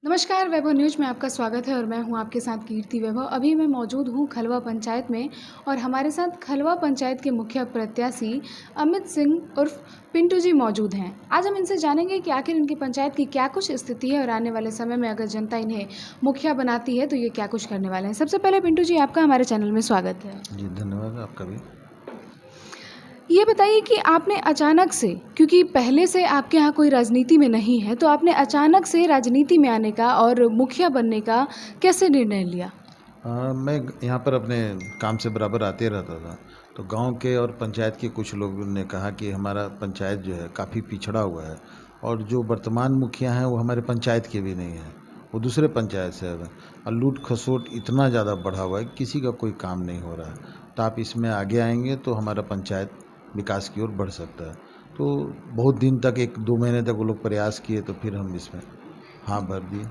नमस्कार, वैभव न्यूज़ में आपका स्वागत है और मैं हूं आपके साथ कीर्ति वैभव। अभी मैं मौजूद हूं खलवा पंचायत में और हमारे साथ खलवा पंचायत के मुखिया प्रत्याशी अमित सिंह उर्फ पिंटू जी मौजूद हैं। आज हम इनसे जानेंगे कि आखिर इनकी पंचायत की क्या कुछ स्थिति है और आने वाले समय में अगर जनता इन्हें मुखिया बनाती है तो ये क्या कुछ करने वाले हैं। सबसे पहले पिंटू जी, आपका हमारे चैनल में स्वागत है। जी धन्यवाद आपका भी। ये बताइए कि आपने अचानक से, क्योंकि पहले से आपके यहाँ कोई राजनीति में नहीं है, तो आपने अचानक से राजनीति में आने का और मुखिया बनने का कैसे निर्णय लिया? मैं यहाँ पर अपने काम से बराबर आते रहता था, तो गांव के और पंचायत के कुछ लोगों ने कहा कि हमारा पंचायत जो है काफ़ी पिछड़ा हुआ है और जो वर्तमान मुखिया हैं वो हमारे पंचायत के भी नहीं हैं, वो दूसरे पंचायत से है और लूट खसोट इतना ज़्यादा बढ़ा हुआ है, किसी का कोई काम नहीं हो रहा है। तो आप इसमें आगे आएंगे तो हमारा पंचायत विकास की ओर बढ़ सकता है। तो बहुत दिन तक 1-2 महीने तक वो लोग प्रयास किए, तो फिर हम इसमें हाँ भर दिए।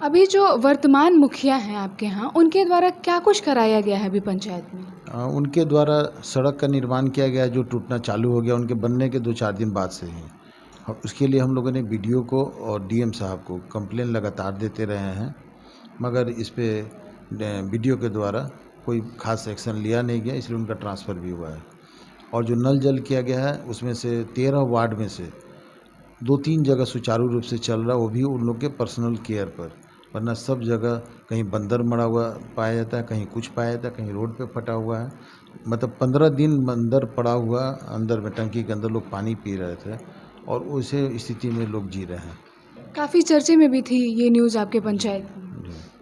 अभी जो वर्तमान मुखिया हैं आपके यहाँ, उनके द्वारा क्या कुछ कराया गया है अभी पंचायत में? उनके द्वारा सड़क का निर्माण किया गया, जो टूटना चालू हो गया उनके बनने के 2-4 दिन बाद से ही। उसके लिए हम लोगों ने बीडीओ को और डीएम साहब को कंप्लेन लगातार देते रहे हैं, मगर इस पे बीडीओ के द्वारा कोई खास एक्शन लिया नहीं गया, इसलिए उनका ट्रांसफ़र भी हुआ है। और जो नल जल किया गया है उसमें से 13 वार्ड में से 2-3 जगह सुचारू रूप से चल रहा है, वो भी उन लोग के पर्सनल केयर पर, वरना सब जगह कहीं बंदर मरा हुआ पाया जाता है, कहीं कुछ पाया जाता है, कहीं रोड पे फटा हुआ है। मतलब 15 दिन बंदर पड़ा हुआ अंदर में, टंकी के अंदर लोग पानी पी रहे थे और उसे स्थिति में लोग जी रहे हैं। काफ़ी चर्चे में भी थी ये न्यूज़ आपके पंचायत में।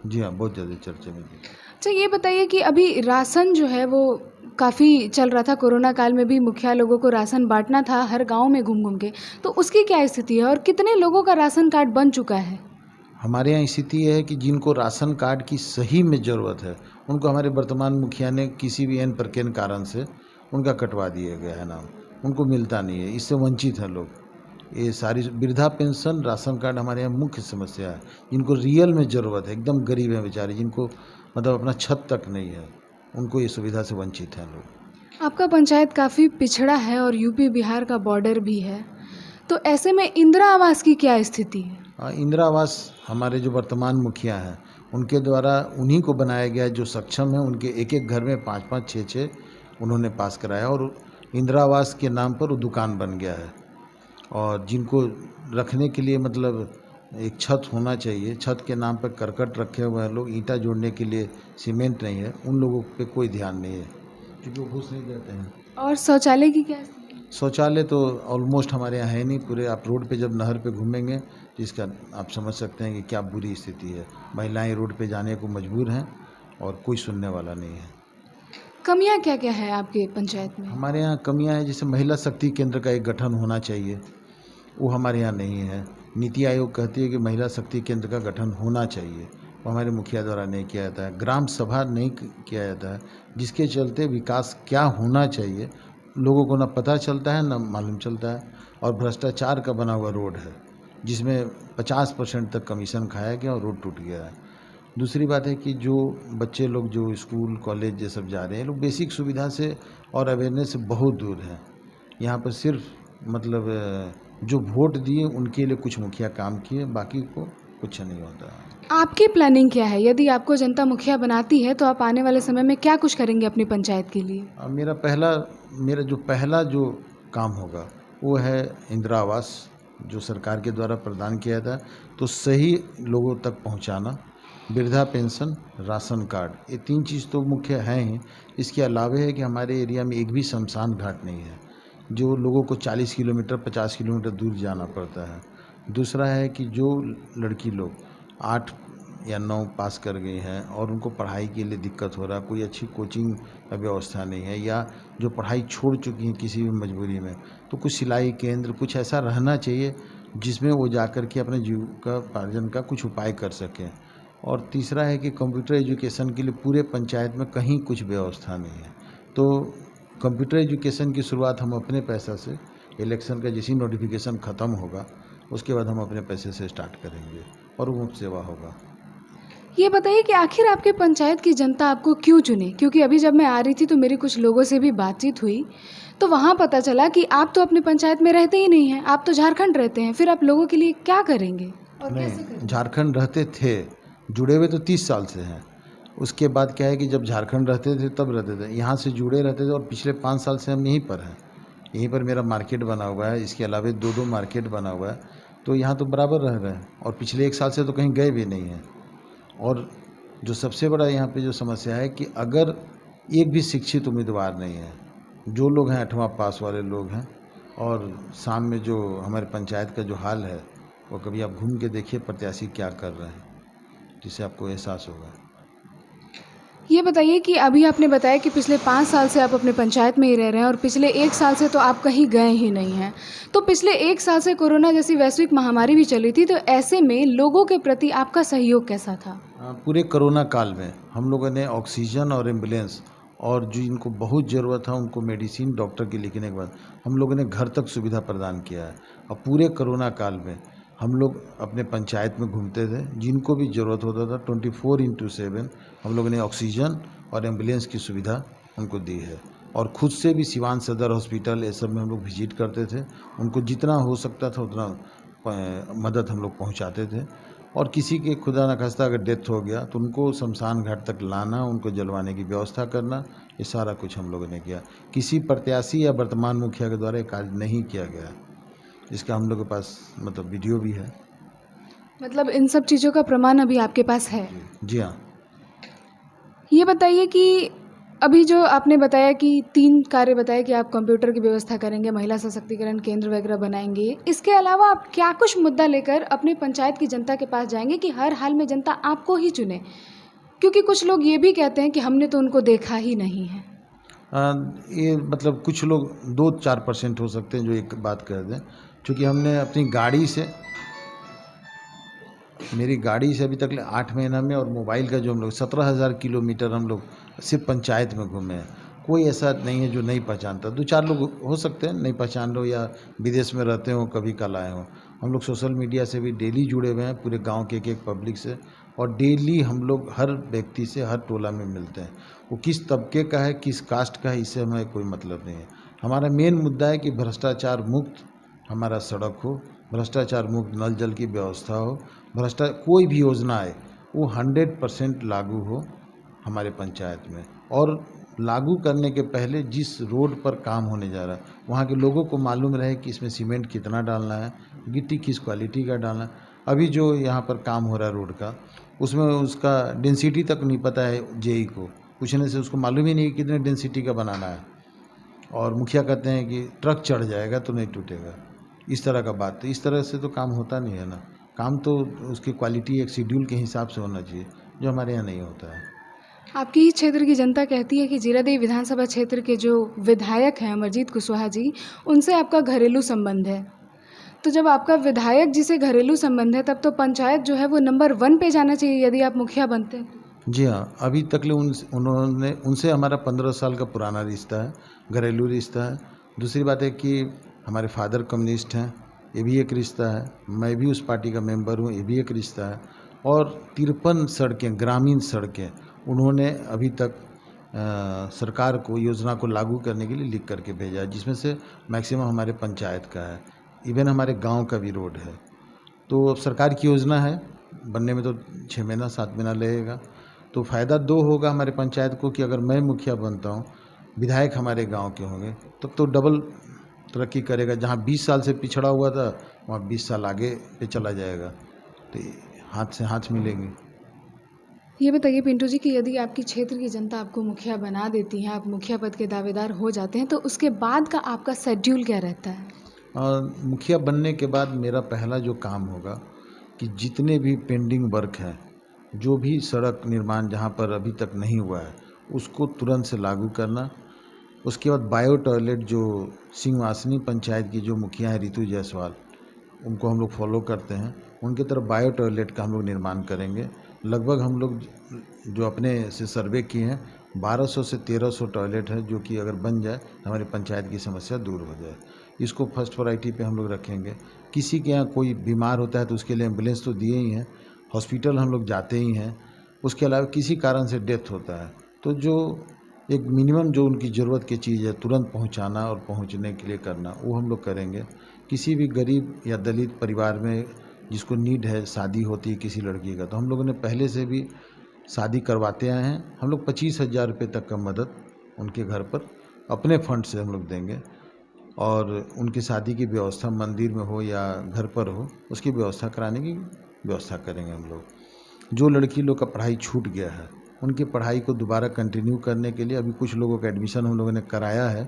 जी हाँ, बहुत ज़्यादा चर्चे में थी। अच्छा, ये बताइए कि अभी राशन जो है वो काफ़ी चल रहा था, कोरोना काल में भी मुखिया लोगों को राशन बांटना था हर गांव में घूम घूम के, तो उसकी क्या स्थिति है और कितने लोगों का राशन कार्ड बन चुका है? हमारे यहाँ स्थिति यह है कि जिनको राशन कार्ड की सही में ज़रूरत है, उनको हमारे वर्तमान मुखिया ने किसी भी एन प्रकार कारण से उनका कटवा दिया गया है नाम, उनको मिलता नहीं है, इससे वंचित हैं लोग। ये सारी वृद्धा पेंशन, राशन कार्ड हमारे यहाँ मुख्य समस्या है। जिनको रियल में ज़रूरत है, एकदम गरीब हैं बेचारे, जिनको मतलब अपना छत तक नहीं है, उनको ये सुविधा से वंचित हैं लोग। आपका पंचायत काफ़ी पिछड़ा है और यूपी बिहार का बॉर्डर भी है, तो ऐसे में इंदिरा आवास की क्या स्थिति है? इंदिरा आवास हमारे जो वर्तमान मुखिया हैं उनके द्वारा उन्हीं को बनाया गया है, जो सक्षम हैं, उनके एक एक घर में 5-5, 6-6 उन्होंने पास कराया और इंदिरा आवास के नाम पर वो दुकान बन गया है। और जिनको रखने के लिए मतलब एक छत होना चाहिए, छत के नाम पर करकट रखे हुए हैं लोग, ईंटा जोड़ने के लिए सीमेंट नहीं है, उन लोगों पे कोई ध्यान नहीं है क्योंकि वो घूस नहीं देते हैं। और शौचालय की क्या स्थिति है? शौचालय तो ऑलमोस्ट हमारे यहाँ है नहीं, पूरे आप रोड पे जब नहर पे घूमेंगे तो इसका आप समझ सकते हैं कि क्या बुरी स्थिति है। महिलाएं रोड पे जाने को मजबूर हैं और कोई सुनने वाला नहीं है। कमियां क्या क्या है आपके पंचायत में? हमारे यहाँ कमियां हैं, जैसे महिला शक्ति केंद्र का एक गठन होना चाहिए, वो हमारे यहाँ नहीं है। नीति आयोग कहती है कि महिला शक्ति केंद्र का गठन होना चाहिए, वो हमारे मुखिया द्वारा नहीं किया जाता है। ग्राम सभा नहीं किया जाता है, जिसके चलते विकास क्या होना चाहिए लोगों को ना पता चलता है ना मालूम चलता है। और भ्रष्टाचार का बना हुआ रोड है, जिसमें 50% तक कमीशन खाया गया और रोड टूट गया है। दूसरी बात है कि जो बच्चे लोग जो स्कूल कॉलेज ये सब जा रहे हैं, लोग बेसिक सुविधा से और अवेयरनेस से बहुत दूर हैं। यहाँ पर सिर्फ मतलब जो वोट दिए उनके लिए कुछ मुखिया काम किए, बाकी को कुछ नहीं होता। आपकी प्लानिंग क्या है? यदि आपको जनता मुखिया बनाती है तो आप आने वाले समय में क्या कुछ करेंगे अपनी पंचायत के लिए? मेरा जो पहला जो काम होगा वो है इंदिरा आवास, जो सरकार के द्वारा प्रदान किया था, तो सही लोगों तक पहुंचाना। वृद्धा पेंशन, राशन कार्ड, ये 3 चीज़ तो मुख्य हैं ही। इसके अलावा है कि हमारे एरिया में एक भी शमशान घाट नहीं है, जो लोगों को 40 किलोमीटर 50 किलोमीटर दूर जाना पड़ता है। दूसरा है कि जो लड़की लोग 8 या 9 पास कर गई हैं और उनको पढ़ाई के लिए दिक्कत हो रहा है, कोई अच्छी कोचिंग का व्यवस्था नहीं है, या जो पढ़ाई छोड़ चुकी हैं किसी भी मजबूरी में, तो कुछ सिलाई केंद्र कुछ ऐसा रहना चाहिए जिसमें वो जाकर के अपने जीविकोपार्जन का कुछ उपाय कर सकें। और तीसरा है कि कंप्यूटर एजुकेशन के लिए पूरे पंचायत में कहीं कुछ व्यवस्था नहीं है, तो कंप्यूटर एजुकेशन की शुरुआत हम अपने पैसा से, इलेक्शन का जैसी नोटिफिकेशन ख़त्म होगा उसके बाद हम अपने पैसे से स्टार्ट करेंगे और वो मुफ्त सेवा होगा। ये बताइए कि आखिर आपके पंचायत की जनता आपको क्यों चुने? क्योंकि अभी जब मैं आ रही थी तो मेरी कुछ लोगों से भी बातचीत हुई, तो वहाँ पता चला कि आप तो अपने पंचायत में रहते ही नहीं हैं, आप तो झारखंड रहते हैं, फिर आप लोगों के लिए क्या करेंगे? और कैसे करें? नहीं, झारखंड रहते थे, जुड़े हुए तो 30 साल से हैं। उसके बाद क्या है कि जब झारखंड रहते थे तब रहते थे, यहाँ से जुड़े रहते थे और पिछले 5 साल से हम यहीं पर हैं। यहीं पर मेरा मार्केट बना हुआ है, इसके अलावा 2-2 मार्केट बना हुआ है, तो यहाँ तो बराबर रह रहे हैं और पिछले 1 साल से तो कहीं गए भी नहीं हैं। और जो सबसे बड़ा यहाँ पे जो समस्या है कि अगर एक भी शिक्षित उम्मीदवार नहीं है, जो लोग हैं 8वां पास वाले लोग हैं, और शाम में जो हमारे पंचायत का जो हाल है, वो कभी आप घूम के देखिए प्रत्याशी क्या कर रहे हैं, जिससे आपको एहसास होगा। ये बताइए कि अभी आपने बताया कि पिछले 5 साल से आप अपने पंचायत में ही रह रहे हैं और पिछले 1 साल से तो आप कहीं गए ही नहीं हैं। तो पिछले 1 साल से कोरोना जैसी वैश्विक महामारी भी चली थी, तो ऐसे में लोगों के प्रति आपका सहयोग कैसा था? पूरे कोरोना काल में हम लोगों ने ऑक्सीजन और एम्बुलेंस और जो इनको बहुत ज़रूरत था उनको मेडिसिन डॉक्टर के लिखने के बाद हम लोगों ने घर तक सुविधा प्रदान किया है। और पूरे कोरोना काल में हम लोग अपने पंचायत में घूमते थे, जिनको भी ज़रूरत होता था 24/7 हम लोगों ने ऑक्सीजन और एम्बुलेंस की सुविधा उनको दी है। और खुद से भी सिवान सदर हॉस्पिटल ये सब में हम लोग विजिट करते थे, उनको जितना हो सकता था उतना मदद हम लोग पहुंचाते थे। और किसी के खुदा न खास्ता अगर डेथ हो गया तो उनको शमशान घाट तक लाना, उनको जलवाने की व्यवस्था करना, ये सारा कुछ हम लोगों ने किया। किसी प्रत्याशी या वर्तमान मुखिया के द्वारा ये कार्य नहीं किया गया, इसका हम लोग के पास मतलब वीडियो भी है। मतलब इन सब चीज़ों का प्रमाण अभी आपके पास है? जी हाँ। ये बताइए कि अभी जो आपने बताया कि 3 कार्य बताए कि आप कंप्यूटर की व्यवस्था करेंगे, महिला सशक्तिकरण केंद्र वगैरह बनाएंगे। इसके अलावा आप क्या कुछ मुद्दा लेकर अपने पंचायत की जनता के पास जाएंगे कि हर हाल में जनता आपको ही चुने? क्योंकि कुछ लोग ये भी कहते हैं कि हमने तो उनको देखा ही नहीं है। ये मतलब कुछ लोग 2-4% हो सकते हैं जो एक बात कह दें, क्योंकि हमने अपनी गाड़ी से, मेरी गाड़ी से अभी तक 8 महीना में, और मोबाइल का जो हम लोग 17,000 किलोमीटर हम लोग सिर्फ पंचायत में घूमे हैं। कोई ऐसा नहीं है जो नहीं पहचानता। 2-4 लोग हो सकते हैं नहीं पहचान लो या विदेश में रहते हो, कभी कल आए हो। हम लोग सोशल मीडिया से भी डेली जुड़े हुए हैं, पूरे गांव के एक पब्लिक से, और डेली हम लोग हर व्यक्ति से हर टोला में मिलते हैं। वो किस तबके का है, किस कास्ट का है, इससे हमें कोई मतलब नहीं है। हमारा मेन मुद्दा है कि भ्रष्टाचार मुक्त हमारा सड़क हो, भ्रष्टाचार मुक्त नल जल की व्यवस्था हो, कोई भी योजना है वो 100% लागू हो हमारे पंचायत में। और लागू करने के पहले जिस रोड पर काम होने जा रहा है वहाँ के लोगों को मालूम रहे कि इसमें सीमेंट कितना डालना है, गिट्टी किस क्वालिटी का डालना है। अभी जो यहाँ पर काम हो रहा है रोड का, उसमें उसका डेंसिटी तक नहीं पता है। जेई को पूछने से उसको मालूम ही नहीं कितने डेंसिटी का बनाना है, और मुखिया कहते हैं कि ट्रक चढ़ जाएगा तो नहीं टूटेगा। इस तरह का बात, तो इस तरह से तो काम होता नहीं है ना। काम तो उसकी क्वालिटी एक शेड्यूल के हिसाब से होना चाहिए, जो हमारे यहाँ नहीं होता है। आपकी ही क्षेत्र की जनता कहती है कि जीरादेवी विधानसभा क्षेत्र के जो विधायक हैं अमरजीत कुशवाहा जी, उनसे आपका घरेलू संबंध है। तो जब आपका विधायक जी से घरेलू संबंध है, तब तो पंचायत जो है वो नंबर 1 पे जाना चाहिए यदि आप मुखिया बनते हैं। जी हाँ, अभी तक ले उनसे हमारा 15 साल का पुराना रिश्ता है, घरेलू रिश्ता है। दूसरी बात है कि हमारे फादर कम्युनिस्ट हैं, ये भी एक रिश्ता है। मैं भी उस पार्टी का मेंबर हूँ, ये भी एक रिश्ता है। और 53 सड़कें, ग्रामीण सड़कें उन्होंने अभी तक सरकार को योजना को लागू करने के लिए लिख करके भेजा है, जिसमें से मैक्सिमम हमारे पंचायत का है, इवन हमारे गांव का भी रोड है। तो अब सरकार की योजना है, बनने में तो 6 महीना 7 महीना लगेगा। तो फ़ायदा 2 होगा हमारे पंचायत को कि अगर मैं मुखिया बनता हूँ, विधायक हमारे गांव के होंगे, तब तो डबल तरक्की करेगा। जहाँ 20 साल से पिछड़ा हुआ था वहाँ 20 साल आगे पे चला जाएगा, तो हाथ से हाथ मिलेंगे। ये बताइए पिंटू जी कि यदि आपकी क्षेत्र की जनता आपको मुखिया बना देती है, आप मुखिया पद के दावेदार हो जाते हैं, तो उसके बाद का आपका शेड्यूल क्या रहता है? मुखिया बनने के बाद मेरा पहला जो काम होगा कि जितने भी पेंडिंग वर्क हैं, जो भी सड़क निर्माण जहाँ पर अभी तक नहीं हुआ है, उसको तुरंत से लागू करना। उसके बाद बायो टॉयलेट, जो सिंहवासनी पंचायत की जो मुखिया है रितु जायसवाल, उनको हम लोग फॉलो करते हैं, उनके तरफ बायो टॉयलेट का हम लोग निर्माण करेंगे। लगभग हम लोग जो अपने से सर्वे किए हैं 1200 से 1300 टॉयलेट है, जो कि अगर बन जाए तो हमारी पंचायत की समस्या दूर हो जाए। इसको फर्स्ट प्रायोरिटी पे हम लोग रखेंगे। किसी के यहाँ कोई बीमार होता है तो उसके लिए एम्बुलेंस तो दिए ही हैं, हॉस्पिटल हम लोग जाते ही हैं। उसके अलावा किसी कारण से डेथ होता है तो जो एक मिनिमम जो उनकी ज़रूरत की चीज़ है तुरंत पहुंचाना और पहुंचने के लिए करना, वो हम लोग करेंगे। किसी भी गरीब या दलित परिवार में जिसको नीड है, शादी होती है किसी लड़की का, तो हम लोगों ने पहले से भी शादी करवाते आए हैं। हम लोग 25,000 रुपये तक का मदद उनके घर पर अपने फंड से हम लोग देंगे और उनकी शादी की व्यवस्था मंदिर में हो या घर पर हो, उसकी व्यवस्था कराने की व्यवस्था करेंगे हम लोग। जो लड़की लोग का पढ़ाई छूट गया है उनकी पढ़ाई को दोबारा कंटिन्यू करने के लिए अभी कुछ लोगों का एडमिशन हम लोगों ने कराया है।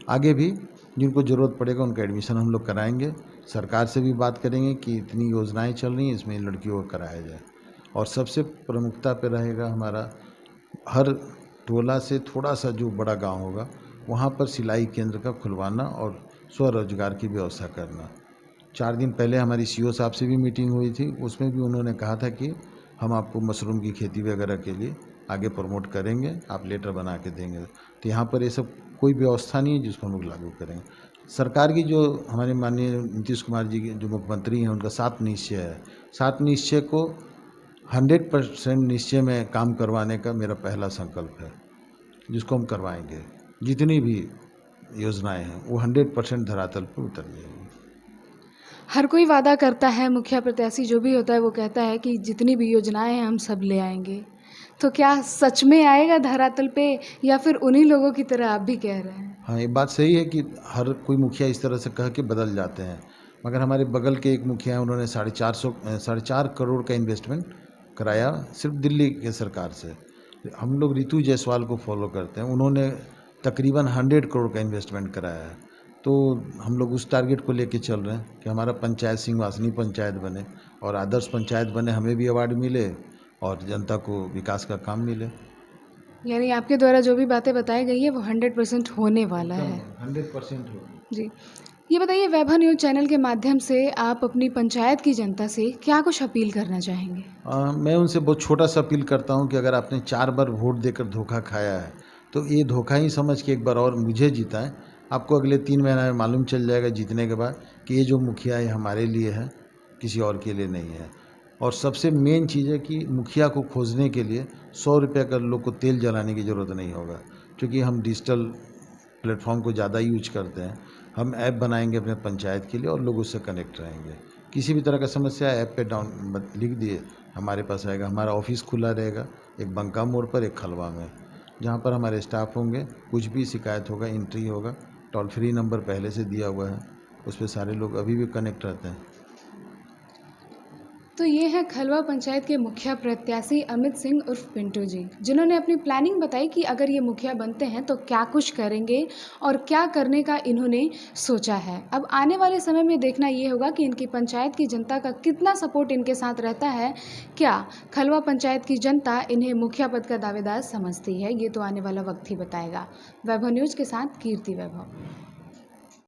आगे भी जिनको ज़रूरत पड़ेगा उनका एडमिशन हम लोग कराएंगे। सरकार से भी बात करेंगे कि इतनी योजनाएं चल रही हैं, इसमें लड़कियों को कराया जाए। और सबसे प्रमुखता पे रहेगा हमारा हर टोला से थोड़ा सा जो बड़ा गांव होगा वहाँ पर सिलाई केंद्र का खुलवाना और स्वरोजगार की व्यवस्था करना। 4 दिन पहले हमारी सीओ साहब से भी मीटिंग हुई थी, उसमें भी उन्होंने कहा था कि हम आपको मशरूम की खेती वगैरह के लिए आगे प्रमोट करेंगे, आप लेटर बना के देंगे। तो यहाँ पर ये सब कोई व्यवस्था नहीं है जिसको हम लोग लागू करेंगे। सरकार की जो हमारे माननीय नीतीश कुमार जी के जो मुख्यमंत्री हैं उनका 7 निश्चय है, 7 निश्चय को 100% निश्चय में काम करवाने का मेरा पहला संकल्प है, जिसको हम करवाएंगे। जितनी भी योजनाएं हैं वो 100% धरातल पर उतर जाएगी। हर कोई वादा करता है, मुखिया प्रत्याशी जो भी होता है वो कहता है कि जितनी भी योजनाएं हैं हम सब ले आएंगे। तो क्या सच में आएगा धरातल पे या फिर उन्हीं लोगों की तरह आप भी कह रहे हैं? हाँ, ये बात सही है कि हर कोई मुखिया इस तरह से कह के बदल जाते हैं, मगर हमारे बगल के एक मुखिया हैं, उन्होंने 4.5 करोड़ का इन्वेस्टमेंट कराया सिर्फ दिल्ली के सरकार से। हम लोग रितु जायसवाल को फॉलो करते हैं, उन्होंने तकरीबन 100 करोड़ का इन्वेस्टमेंट कराया है। तो हम लोग उस टारगेट को लेके चल रहे हैं कि हमारा पंचायत सिंहवासनी पंचायत बने और आदर्श पंचायत बने, हमें भी अवार्ड मिले और जनता को विकास का काम मिले। यानी आपके द्वारा जो भी बातें बताई गई है वो 100% होने वाला है। 100% हो। जी। ये बताइए, वैभव न्यूज़ चैनल के माध्यम से आप अपनी पंचायत की जनता से क्या कुछ अपील करना चाहेंगे? मैं उनसे बहुत छोटा सा अपील करता हूं कि अगर आपने 4 बार वोट देकर धोखा खाया है तो ये धोखा ही समझ के एक बार और मुझे जिताएं। आपको अगले 3 महीना में मालूम चल जाएगा जीतने के बाद कि ये जो मुखिया है हमारे लिए है, किसी और के लिए नहीं है। और सबसे मेन चीज़ है कि मुखिया को खोजने के लिए 100 रुपये का लोग को तेल जलाने की ज़रूरत नहीं होगा, क्योंकि हम डिजिटल प्लेटफॉर्म को ज़्यादा यूज करते हैं। हम ऐप बनाएंगे अपने पंचायत के लिए और लोग उससे कनेक्ट रहेंगे। किसी भी तरह का समस्या ऐप पे डाउन लिख दिए, हमारे पास आएगा। हमारा ऑफिस खुला रहेगा, एक बंका मोड़ पर, एक खलवा में, जहाँ पर हमारे स्टाफ होंगे। कुछ भी शिकायत होगा, एंट्री होगा, टोल फ्री नंबर पहले से दिया हुआ है, उस पर सारे लोग अभी भी कनेक्ट रहते हैं। तो ये है खलवा पंचायत के मुखिया प्रत्याशी अमित सिंह उर्फ पिंटू जी, जिन्होंने अपनी प्लानिंग बताई कि अगर ये मुखिया बनते हैं तो क्या कुछ करेंगे और क्या करने का इन्होंने सोचा है। अब आने वाले समय में देखना ये होगा कि इनकी पंचायत की जनता का कितना सपोर्ट इनके साथ रहता है। क्या खलवा पंचायत की जनता इन्हें मुखिया पद का दावेदार समझती है, ये तो आने वाला वक्त ही बताएगा। वैभव न्यूज़ के साथ कीर्ति वैभव।